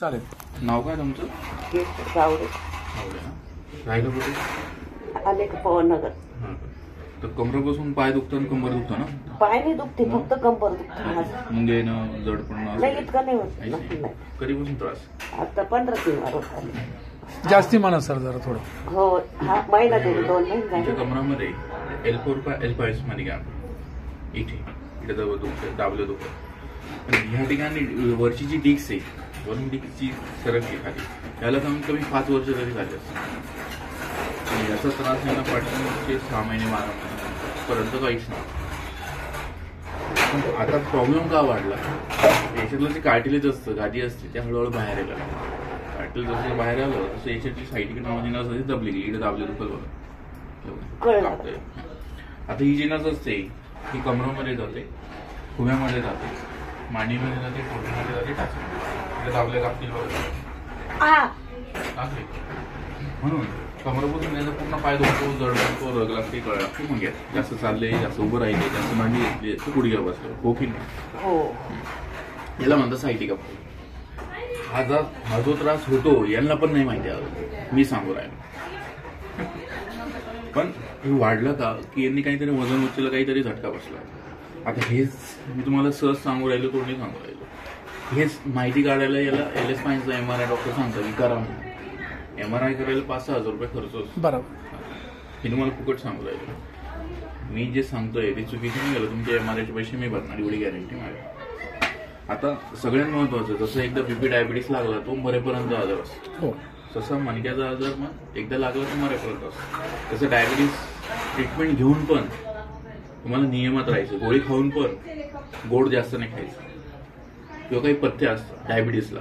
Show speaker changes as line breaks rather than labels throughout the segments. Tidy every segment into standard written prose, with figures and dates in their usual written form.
चालेल.
नाव काय तुमचं?
गावडे.
राहिलं कुठे?
आले का पवननगर.
तर कमरेपासून पाय दुखतो आणि कंबर दुखतो ना?
पाय नाही दुखते, फक्त कंबर दुखते माझं.
मुंगे ना जडपणा
नाही, इतकं नाही होत. नाही.
कधीपासून त्रास?
आता 15 दिवस होत.
जास्ती म्हणा सर जरा थोडं.
हो, हा महिना दीड 2 महिने
तुमच्या
झाले.
कमरामध्ये L4 का L5 मध्ये घ्या. इथे दाबलं दुखतं. आणि ह्या ठिकाणी वरची जी डिस्क आहे, वरून डिस्कची सरकली खाली, त्याला कमीत कमी 5 वर्ष तरी झाले असतात. याचा त्रास यांना पाठवण्याचे 6 महिने 12 महिने पर्यंत काहीच नाही. आता प्रॉब्लेम का वाढला? याच्यातलं जे कार्टिलेज असतं, गादी असते, ते हळूहळू बाहेर यायला लागलं. कार्टिलेज जसं बाहेर आलं तसं याच्यातली सायटिक नावाची नस असते दबली गेली. इकडे दाबले दुखल बघा. आता ही जी नस असते ही कमरामध्ये जाते, खुब्यामध्ये जाते, मांडीमध्ये जाते, पोटामध्ये जाते, टाचमध्ये. इकडे दाबले कापतील बघा. म्हणून कमरापासून याचा पूर्ण पाय दुखतो, जड लागतो, रग लागते, कळ लागते. मग जास्त चालले, जास्त उभं राहिले, जास्त मांडी घेतली, गुडघ्या बसलं. हो की नाही? याला म्हणतात सायटिका प्रॉब्लेम. हा जो त्रास होतो यांना पण नाही माहिती आहे. मी सांगू राहिलो. पण हे वाढलं का की यांनी काहीतरी वजन उचललं, काहीतरी झटका बसला. आता हेच मी तुम्हाला सहज सांगू राहिलो, कोणी सांगू राहिलो. हेच माहिती काढायला याला LS पाहिजे MRI डॉक्टर सांगतात की करा. MRI करायला 5-6 हजार रुपये खर्च असतो.
बरोबर.
हे तुम्हाला फुकट सांगू राहिलो. मी जे सांगतोय ते चुकीचं नाही गेलं. तुमच्या MRIचे पैसे मी भरणार, एवढी गॅरंटी माझी. आता सगळ्यात महत्वाचं, जसं एकदा BP डायबिटीस लागला तो मरेपर्यंत आजार असतो. तसं मणक्याचा आजार मग एकदा लागला तर मरेपर्यंत असतो. तसं डायबिटीस ट्रीटमेंट घेऊन पण तुम्हाला नियमात राहायचं. गोळी खाऊन पण गोड जास्त नाही खायचं, किंवा काही पथ्य असतं डायबिटीसला.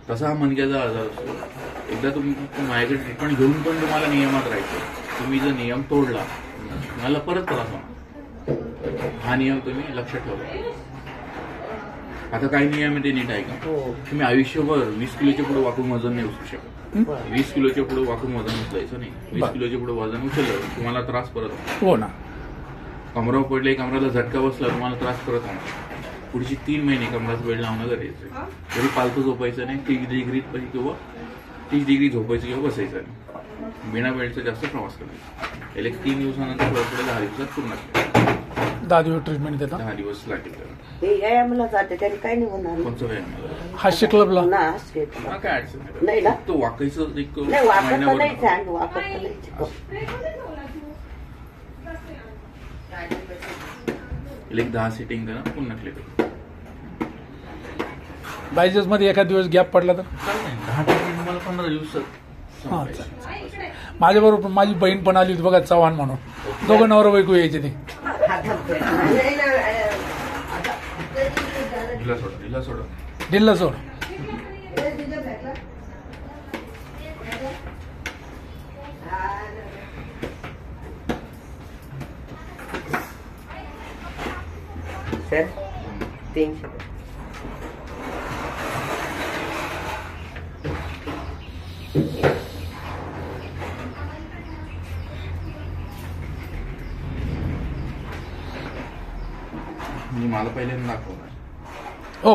तसा हा मणक्याचा आजार असतो. एकदा तुम्ही माझ्याकडे ट्रीटमेंट घेऊन पण तुम्हाला नियमात राहायचं. तुम्ही जर नियम तोडला तुम्हाला परत त्रास होणार. हा नियम तुम्ही लक्षात ठेवा. आता काही नियम आहे ते नीट आहे का? तुम्ही आयुष्यभर 20 किलोच्या पुढे वाकून वजन नाही उचलू शकत. 20 किलोच्या पुढे वाकून वजन उचलायचं नाही. 20 किलोच्या पुढे वजन उचललं तुम्हाला त्रास परत होणार.
हो ना.
कमरावर पडले, कमराला झटका बसला, तुम्हाला त्रास परत होणार. पुढची 3 महिने कमराचा बेल्ट लावणं गरजेचं आहे. तरी पालतं झोपायचं नाही. 30 डिग्रीत किंवा 30 डिग्री झोपायचं किंवा बसायचं नाही. बिना बेल्टचा जास्त प्रवास करायचा. याला 3 दिवसानंतर फरक पडेल. 10 दिवसात पूर्ण
10 दिवस ट्रीटमेंट देतात.
10 दिवस लागेल.
व्यायामला जाते त्याने काही नाही होणार.
कोणचं व्यायाम?
हास्य क्लबला
ना.
काय अडचण
नाही ना.
तो वाकायचं एक
नाही, वाकत तर नाही छान, वाकत तर नाही.
एक 10 सेटिंग करा, पुन्हा क्लिक करा.
बायसेप्स मध्ये एखाद दिवस गॅप पडला तर
10 ट्रीटमेंट मला 15 दिवसात.
माझ्या बरोबर माझी बहीण पण आली होती बघा, चव्हाण म्हणून. दोघं नवरा बायको यायचे ते. ढिल्ला सोड.
सर 300.
मला पहिल्यांदा दाखवणार.
हो,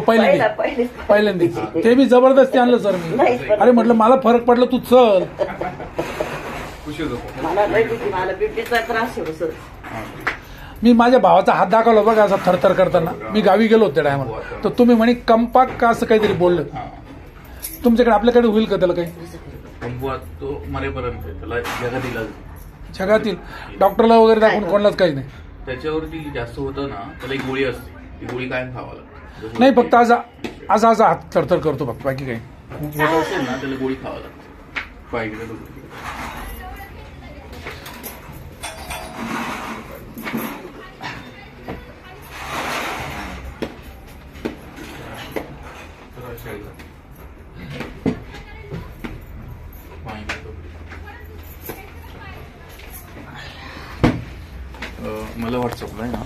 पहिल्यांदा ते बी जबरदस्ती आणलं सर मी. अरे म्हटलं मला फरक पडला, तू चल.
मला बीपीचा त्रास आहे सर.
मी माझ्या भावाचा हात दाखवला बघा असा थरथर करताना. मी गावी गेलो होते टायमाला. तर तुम्ही म्हणे कंपाक का असं काहीतरी बोललं. तुमच्याकडे आपल्याकडे होईल का त्याला काही?
तो मरेपर्यंत त्याला
जगातील डॉक्टरला वगैरे दाखवून कोणालाच काही नाही.
त्याच्यावरती जास्त होतं ना, त्याला एक गोळी असते. ती गोळी कायम खावा लागते.
नाही, फक्त असा हात थरथर करतो फक्त, बाकी काही.
असेल ना त्याला गोळी खावा लागते. पाहिजे मला व्हॉट्सअपला आहे ना.